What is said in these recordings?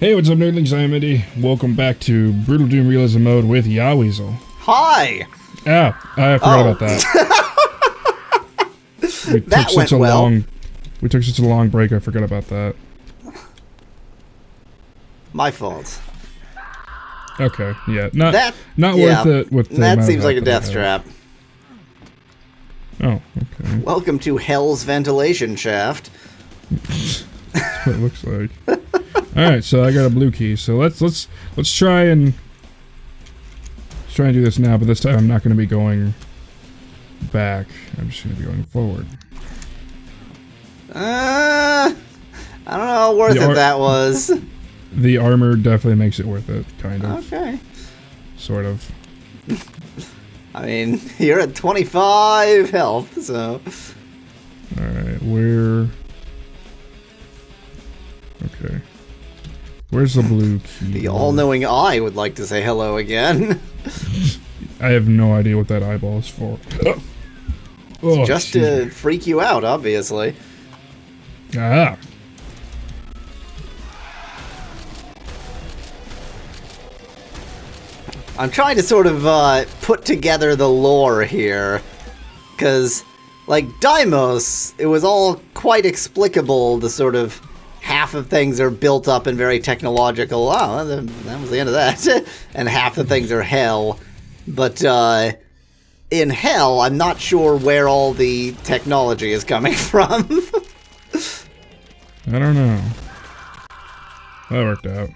Hey, what's up, nerdlings? I'm Indy. Welcome back to Brutal Doom Realism Mode with Yahweasel. Hi! Ah, I forgot about that. We took such a long break, I forgot about that. My fault. Okay, yeah. Not worth it with the that seems like a death trap. Oh, okay. Welcome to Hell's ventilation shaft. That's what it looks like. Alright, so I got a blue key, so let's try and do this now, but this time I'm not gonna be going back. I'm just gonna be going forward. I don't know how worth it that was. The armor definitely makes it worth it, kind of. Okay. Sort of. I mean, you're at 25 health, so... Alright, where... Okay. Where's the blue key? The all-knowing eye would like to say hello again. I have no idea what that eyeball is for. Oh, just to freak you out, obviously. Ah. I'm trying to sort of put together the lore here, because, like, Deimos, it was all quite explicable, the sort of half of things are built up and very technological. Oh, that was the end of that. And half the things are hell. But in hell, I'm not sure where all the technology is coming from. I don't know. That worked out.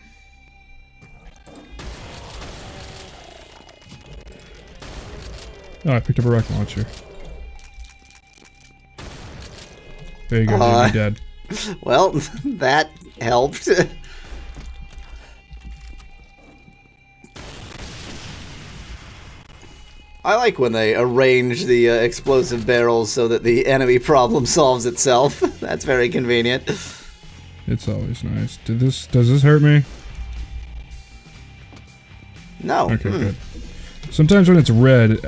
Oh, I picked up a rocket launcher. There you go, you're dead. Well, that helped. I like when they arrange the explosive barrels so that the enemy problem solves itself. That's very convenient. It's always nice. Does this hurt me? No. Okay, good. Sometimes when it's red,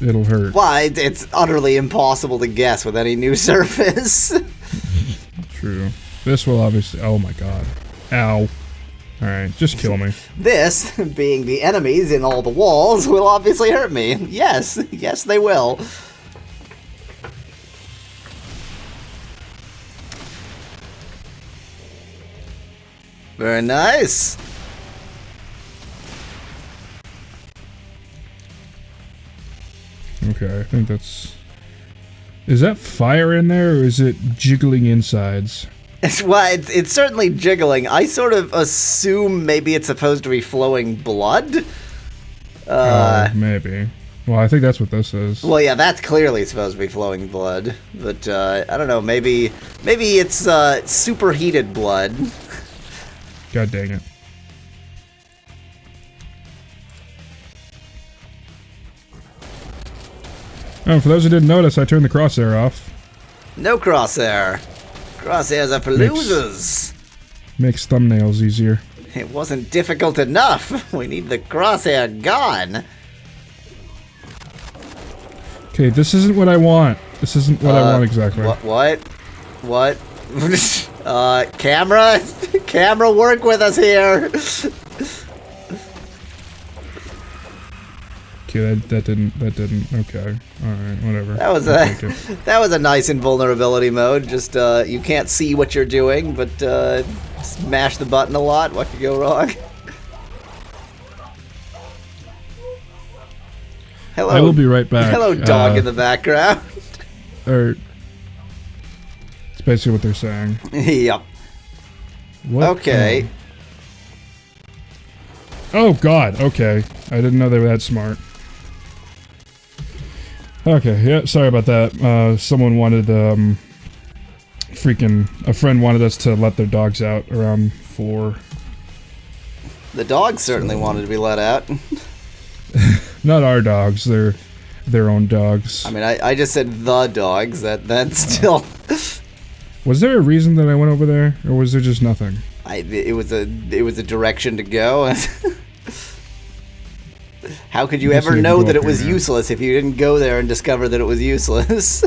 it'll hurt. Well, it's utterly impossible to guess with any new surface. True. This will obviously... Oh my god. Ow. Alright, just kill me. This, being the enemies in all the walls, will obviously hurt me. Yes, yes they will. Very nice. Okay, I think that's... Is that fire in there, or is it jiggling insides? Well, it's certainly jiggling. I sort of assume maybe it's supposed to be flowing blood. Maybe. Well, I think that's what this is. Well, yeah, that's clearly supposed to be flowing blood. But, I don't know, maybe it's, superheated blood. God dang it. Oh, for those who didn't notice, I turned the crosshair off. No crosshair. Crosshairs are for losers. Makes thumbnails easier. It wasn't difficult enough. We need the crosshair gone. Okay, this isn't what I want. This isn't what I want exactly. What? Camera? Camera, work with us here. Okay, that didn't, okay. Alright, whatever. That was a nice invulnerability mode. Just, you can't see what you're doing, but, smash the button a lot. What could go wrong? Hello. I will be right back. Hello, dog in the background. Or, it's basically what they're saying. Yep. What? Okay. Oh god, okay. I didn't know they were that smart. Okay, yeah, sorry about that. Someone wanted, a friend wanted us to let their dogs out around 4. The dogs certainly wanted to be let out. Not our dogs, they're their own dogs. I mean, I just said the dogs, that's still... Was there a reason that I went over there, or was there just nothing? It was a direction to go. How could you ever know that it was useless if you didn't go there and discover that it was useless?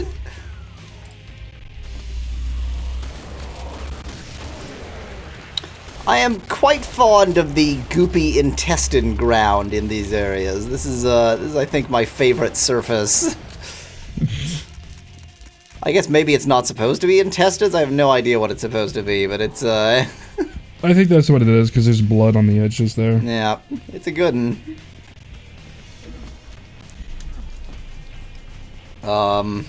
I am quite fond of the goopy intestine ground in these areas. This is I think, my favorite surface. I guess maybe it's not supposed to be intestines. I have no idea what it's supposed to be, but it's, I think that's what it is, because there's blood on the edges there. Yeah, it's a good one.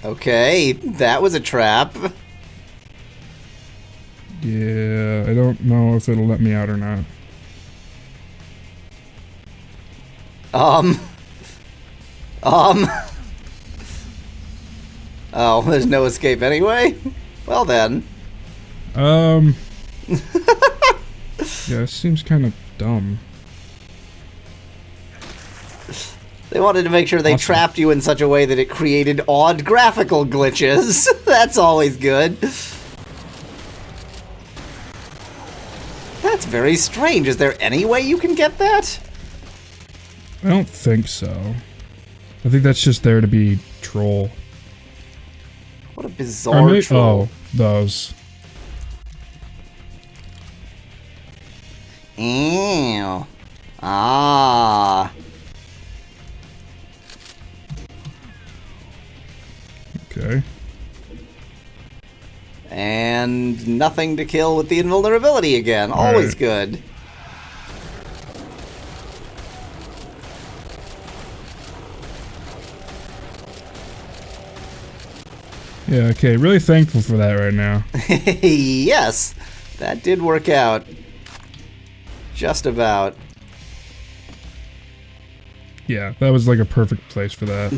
Okay, that was a trap. Yeah, I don't know if it'll let me out or not. Oh, there's no escape anyway? Well then. Yeah, it seems kind of dumb. They wanted to make sure they trapped you in such a way that it created odd graphical glitches. That's always good. That's very strange. Is there any way you can get that? I don't think so. I think that's just there to be troll. What a bizarre troll. Oh, those. Ew. Ah. Okay. And nothing to kill with the invulnerability again. Always good. Yeah, okay, really thankful for that right now. Yes, that did work out. Just about. Yeah, that was like a perfect place for that.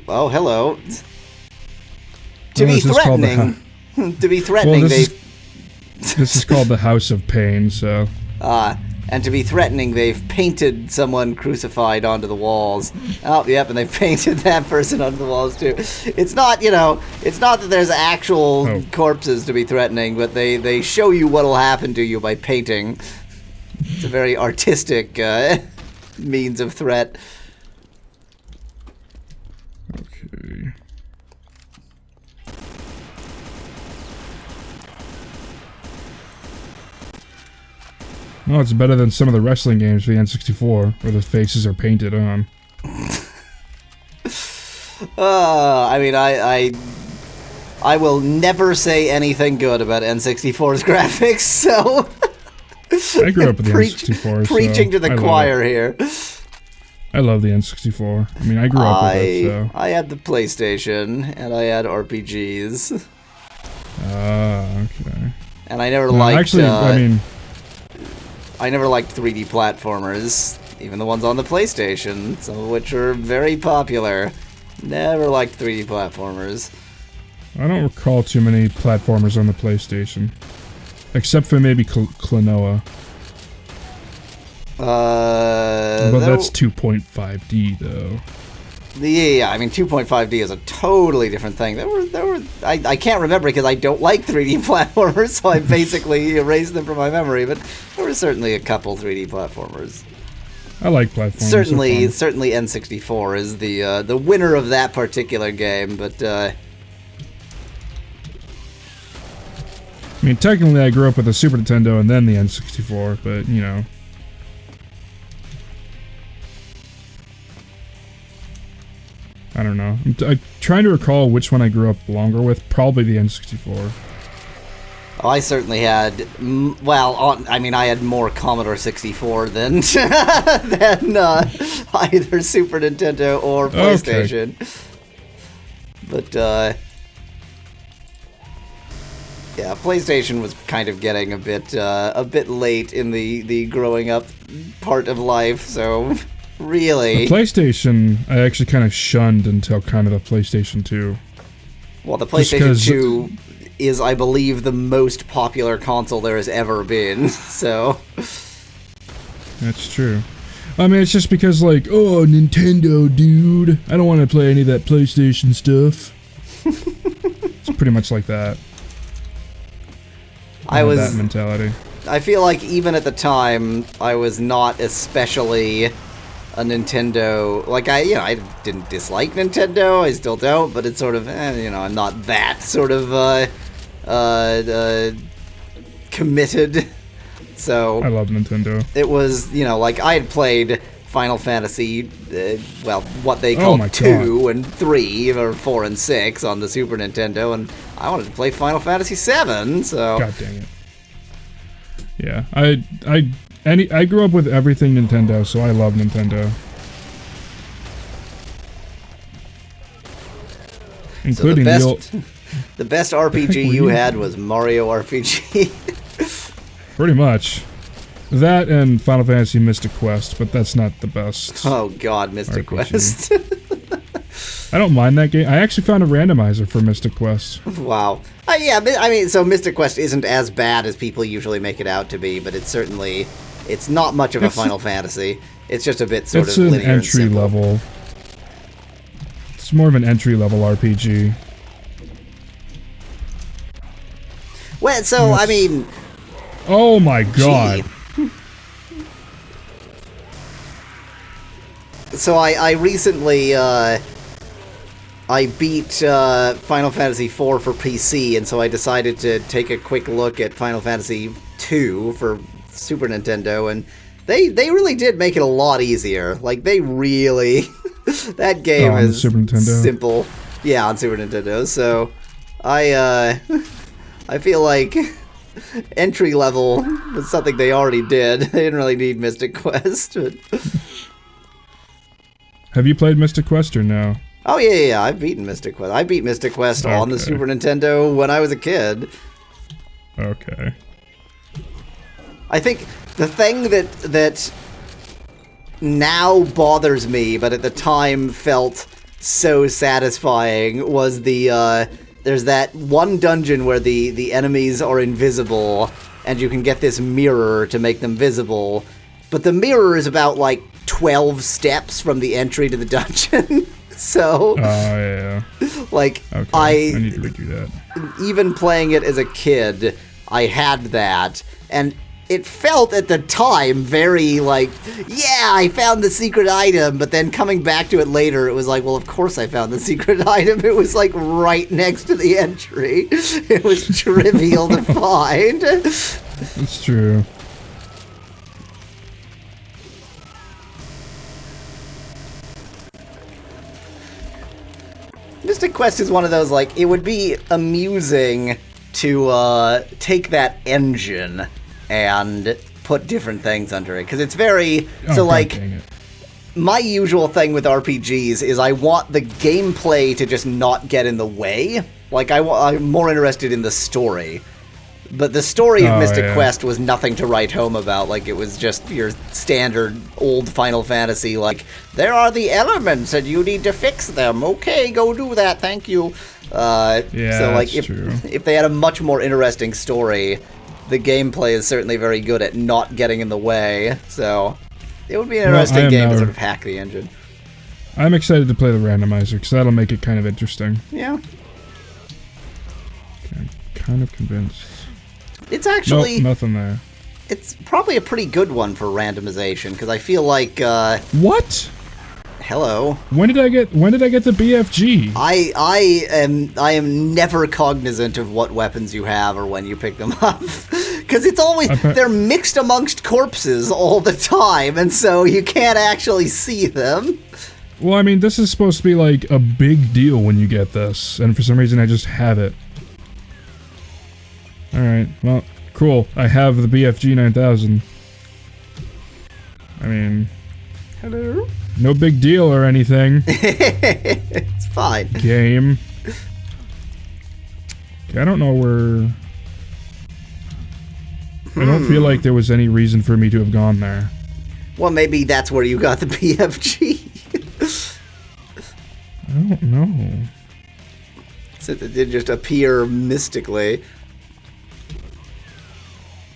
Oh, hello. To be threatening. To be threatening, well, this is called the House of Pain, so. And to be threatening, they've painted someone crucified onto the walls. Oh, yep, and they've painted that person onto the walls, too. It's not, you know, it's not that there's actual corpses to be threatening, but they show you what'll happen to you by painting. It's a very artistic means of threat. Okay. Oh, it's better than some of the wrestling games for the N64, where the faces are painted on. I mean, I will never say anything good about N64's graphics, so... I grew up with the N64, preaching to the choir here. I love the N64. I mean, I grew up with it, so... I had the PlayStation, and I had RPGs. Okay. And I never liked... Actually, I mean... I never liked 3D platformers, even the ones on the PlayStation, some of which are very popular. Never liked 3D platformers. I don't recall too many platformers on the PlayStation. Except for maybe Klonoa. But that's 2.5D, though. Yeah, I mean, 2.5D is a totally different thing. I can't remember because I don't like 3D platformers, so I basically erased them from my memory, but there were certainly a couple 3D platformers. I like platformers. Certainly N64 is the winner of that particular game, but I mean, technically I grew up with the Super Nintendo and then the N64, but, you know. I don't know. I'm trying to recall which one I grew up longer with. Probably the N64. Oh, I certainly had... I mean, I had more Commodore 64 than, than either Super Nintendo or PlayStation. Okay. But, yeah, PlayStation was kind of getting a bit late in the growing up part of life, so... Really? The PlayStation, I actually kind of shunned until kind of the PlayStation 2. Well, the PlayStation 2 is, I believe, the most popular console there has ever been, so... That's true. I mean, it's just because, like, oh, Nintendo, dude. I don't want to play any of that PlayStation stuff. It's pretty much like that. That mentality. I feel like even at the time, I was not especially... a Nintendo. Like I didn't dislike Nintendo. I still don't, but it's sort of, I'm not that sort of committed. So I love Nintendo. it was, like I had played Final Fantasy, what they call 2 and 3 or 4 and 6 on the Super Nintendo, and I wanted to play Final Fantasy 7. So God dang it. Yeah, I grew up with everything Nintendo, so I love Nintendo. Including the best RPG you had was Mario RPG. Pretty much. That and Final Fantasy Mystic Quest, but that's not the best. Oh god, Mystic Quest. I don't mind that game. I actually found a randomizer for Mystic Quest. Wow. So Mystic Quest isn't as bad as people usually make it out to be, but it's not much of a Final Fantasy. It's just a bit sort of linear and It's an entry simple. level. It's more of an entry level RPG. Well, so, Yes. Oh my god. So I recently, I beat Final Fantasy IV for PC, and so I decided to take a quick look at Final Fantasy II for Super Nintendo, and they really did make it a lot easier. Like, they really... that game is Super Nintendo. simple. Yeah, on Super Nintendo, so I feel like entry level was something they already did. They didn't really need Mystic Quest, but... Have you played Mystic Quest or no? Oh, yeah, I've beaten Mystic Quest. I beat Mystic Quest on the Super Nintendo when I was a kid. Okay. I think the thing that now bothers me, but at the time felt so satisfying, was there's that one dungeon where the enemies are invisible, and you can get this mirror to make them visible, but the mirror is about, 12 steps from the entry to the dungeon. So, Oh, yeah. Okay, I need to redo that. Even playing it as a kid, I had that, and it felt at the time very yeah, I found the secret item, but then coming back to it later, it was like, well, of course I found the secret item. It was right next to the entry. It was trivial to find. It's true. Mystic Quest is one of those, it would be amusing to take that engine and put different things under it, because it's very... God dang it. My usual thing with RPGs is I want the gameplay to just not get in the way. I'm more interested in the story. But the story of Mystic Quest was nothing to write home about. It was just your standard old Final Fantasy, there are the elements and you need to fix them. Okay, go do that, thank you. If they had a much more interesting story, the gameplay is certainly very good at not getting in the way. So, it would be an interesting game to sort of hack the engine. I'm excited to play the randomizer, because that'll make it kind of interesting. Yeah. Okay, I'm kind of convinced. It's actually... Nope, nothing there. It's probably a pretty good one for randomization, because I feel like, What? Hello. When did I get the BFG? I am never cognizant of what weapons you have or when you pick them up. Because it's always... They're mixed amongst corpses all the time, and so you can't actually see them. Well, I mean, this is supposed to be, a big deal when you get this, and for some reason I just have it. Alright, well, cool. I have the BFG 9000. I mean... Hello? No big deal or anything. It's fine. Game. Okay, I don't know where... I don't feel like there was any reason for me to have gone there. Well, maybe that's where you got the BFG. I don't know. Since it did just appear mystically.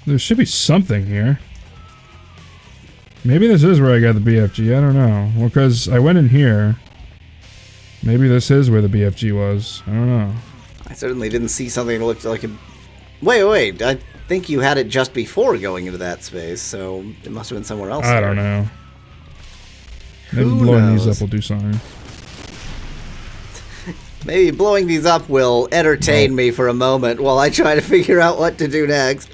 There should be something here. Maybe this is where I got the BFG, I don't know. Well, because I went in here. Maybe this is where the BFG was. I don't know. I certainly didn't see something that looked like a... Wait, I think you had it just before going into that space, so it must have been somewhere else. I don't know. Maybe Who blowing these knows? up will do something. Maybe blowing these up will entertain me for a moment while I try to figure out what to do next.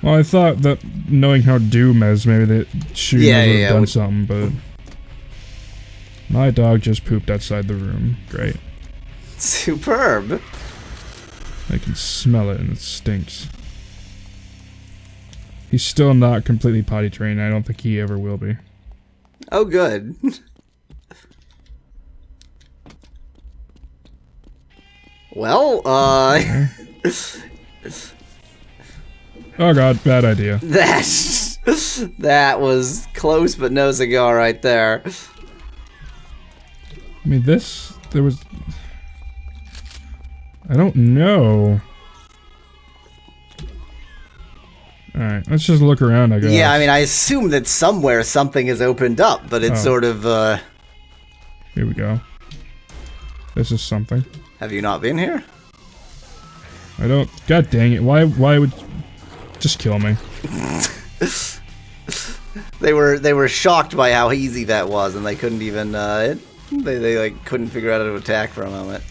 Well, I thought that knowing how Doom is, maybe that shooting would have done something, but... My dog just pooped outside the room. Great. Superb. I can smell it and it stinks. He's still not completely potty trained. I don't think he ever will be. Oh, good. Well, Oh god, bad idea. That was close but no cigar right there. I mean, there was... I don't know. Alright, let's just look around, I guess. Yeah, I mean, I assume that somewhere something has opened up, but it's sort of, Here we go. This is something. Have you not been here? I don't... God dang it, why would... Just kill me. They were shocked by how easy that was, and they couldn't even, they like, couldn't figure out how to attack for a moment.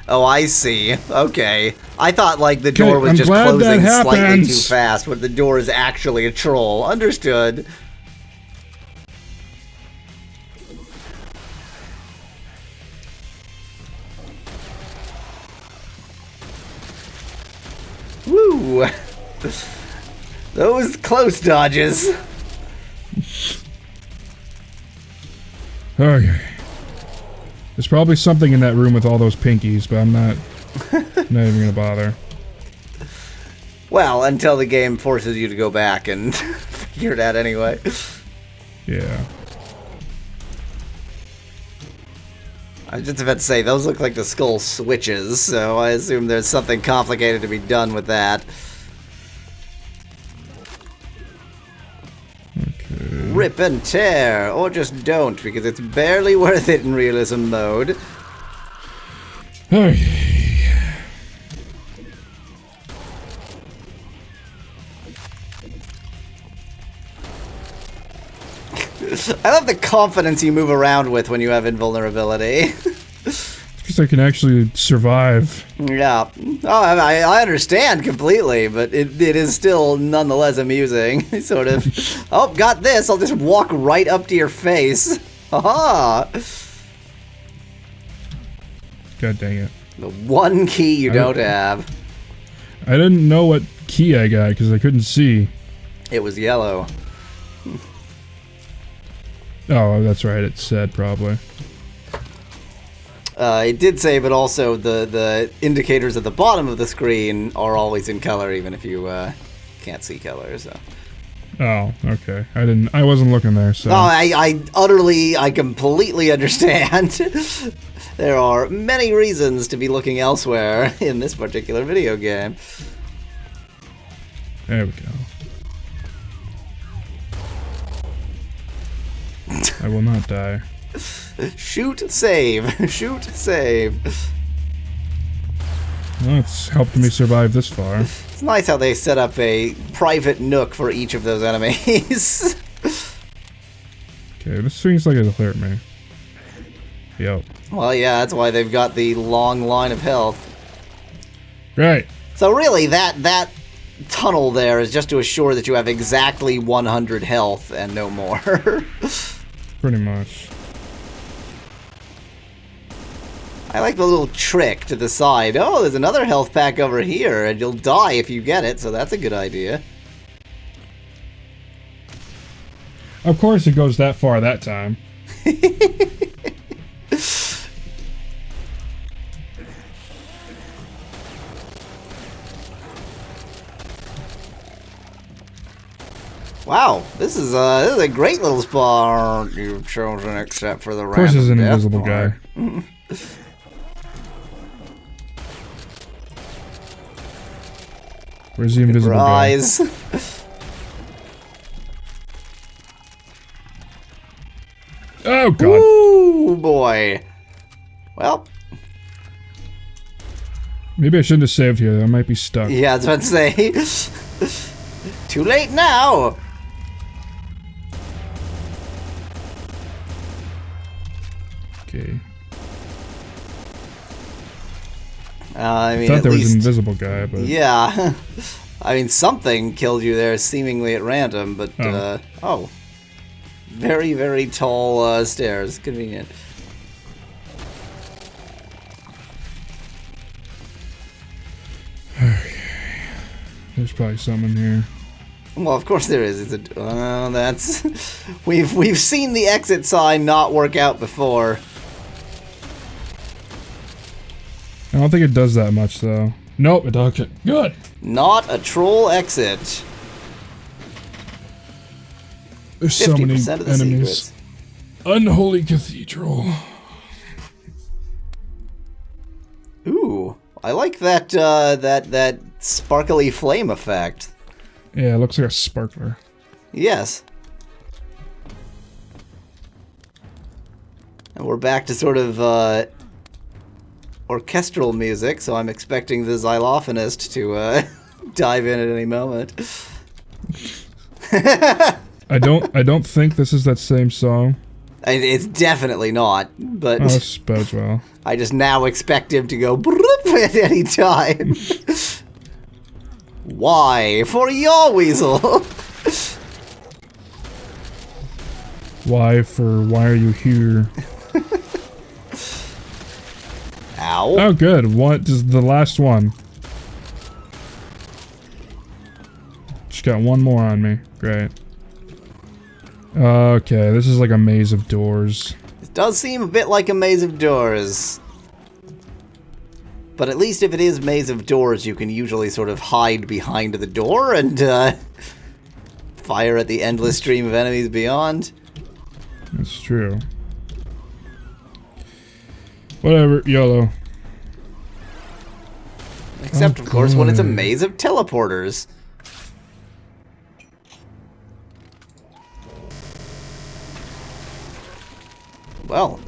Oh, I see. Okay. I thought, like, the door was just closing slightly too fast, but the door is actually a troll. Understood. Woo! Those close dodges. Okay. There's probably something in that room with all those pinkies, but I'm not even gonna bother. Well, until the game forces you to go back and figure it out anyway. Yeah. I was just about to say, those look like the skull switches, so I assume there's something complicated to be done with that. Okay. Rip and tear, or just don't, because it's barely worth it in realism mode. Okay. I love the confidence you move around with when you have invulnerability. Because I can actually survive. Yeah. Oh, I understand completely, but it is still nonetheless amusing. Sort of, oh, got this, I'll just walk right up to your face. Haha! God dang it. The one key you don't have. I didn't know what key I got because I couldn't see. It was yellow. Oh, that's right, it said probably. It did say, but also the indicators at the bottom of the screen are always in color, even if you can't see color. So. Oh, okay. I wasn't looking there, so. No, I completely understand. There are many reasons to be looking elsewhere in this particular video game. There we go. I will not die. Shoot, save. Shoot, save. Well, it's helped me survive this far. It's nice how they set up a private nook for each of those enemies. Okay, this seems like it'll hurt me. Yep. Well, yeah, that's why they've got the long line of health. Right. So really, that tunnel there is just to assure that you have exactly 100 health and no more. Pretty much. I like the little trick to the side. Oh, there's another health pack over here, and you'll die if you get it, so that's a good idea. Of course it goes that far that time. Wow, this is a great little spot you've chosen, except for the random. Of course there's an death invisible part. guy. Where's the invisible guy? Rise. Oh god. Ooh, boy. Well, Maybe I shouldn't have saved here. I might be stuck. yeah, I was about to say. Too late now. Okay. I mean, I thought at there was least, an invisible guy, but... yeah. I mean, something killed you there, seemingly at random, but, oh. Very, very tall, stairs. Convenient. Okay. There's probably some in here. Well, of course there is. It's a, that's... We've seen the exit sign not work out before. I don't think it does that much, though. Nope, it doesn't. Good. Not a troll exit. There's so many 50% of the enemies. secrets. Unholy Cathedral. Ooh, I like that, that sparkly flame effect. Yeah, it looks like a sparkler. Yes. And we're back to sort of, orchestral music, so I'm expecting the xylophonist to, dive in at any moment. I don't think this is that same song. It's definitely not, but Oh, this bodes well. I just now expect him to go at any time. Why? For Yahweasel! Why are you here? Ow. Oh, good. What is the last one? Just got one more on me. Great. Okay, this is like a maze of doors. It does seem a bit like a maze of doors. But at least if it is maze of doors, you can usually sort of hide behind the door and, fire at the endless stream of enemies beyond. That's true. Whatever, YOLO. Except, of course, when it's a maze of teleporters. Well,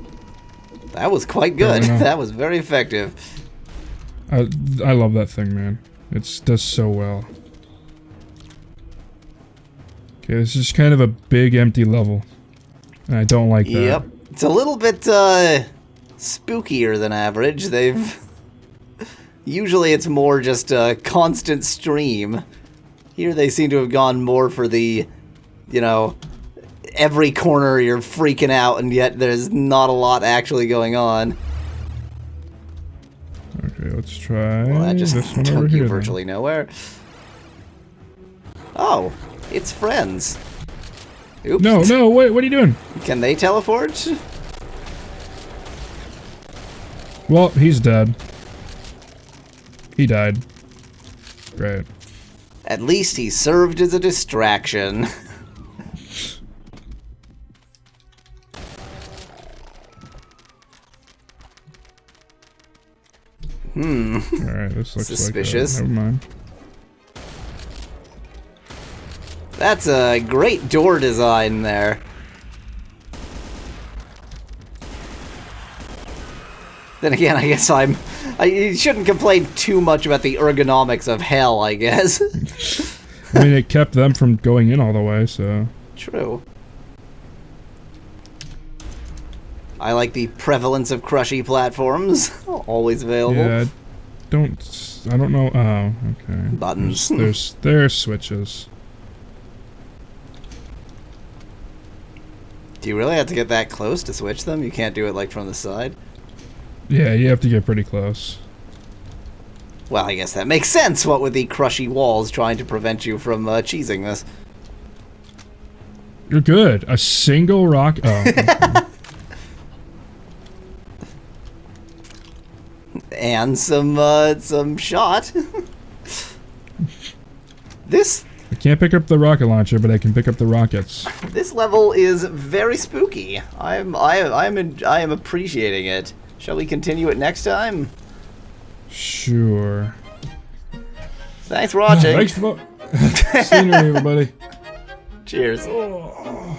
that was quite good. That was very effective. I love that thing, man. It does so well. Okay, this is kind of a big empty level. And I don't like that. Yep. It's a little bit, spookier than average. Usually it's more just a constant stream. Here they seem to have gone more for the, you know, every corner you're freaking out and yet there's not a lot actually going on. Okay, let's try Well, that just this one took over you here. virtually nowhere. Oh, it's friends. Oops. No, wait, what are you doing? Can they teleport? Well, he's dead. He died. Great. At least he served as a distraction. Alright, this looks Suspicious. like never mind. That's a great door design there. Then again, I guess you shouldn't complain too much about the ergonomics of hell, I guess. I mean, it kept them from going in all the way, so... True. I like the prevalence of crushy platforms. Always available. Yeah, I don't know... Oh, okay. Buttons. There's switches. Do you really have to get that close to switch them? You can't do it, like, from the side? Yeah, you have to get pretty close. Well, I guess that makes sense, what with the crushy walls trying to prevent you from cheesing this. You're good. A single rock... Oh, okay. And some shot. This I can't pick up the rocket launcher, but I can pick up the rockets. this level is very spooky. I am appreciating it. Shall we continue it next time? Sure. Thanks for watching. Thanks for... See you, everybody. Cheers. Oh.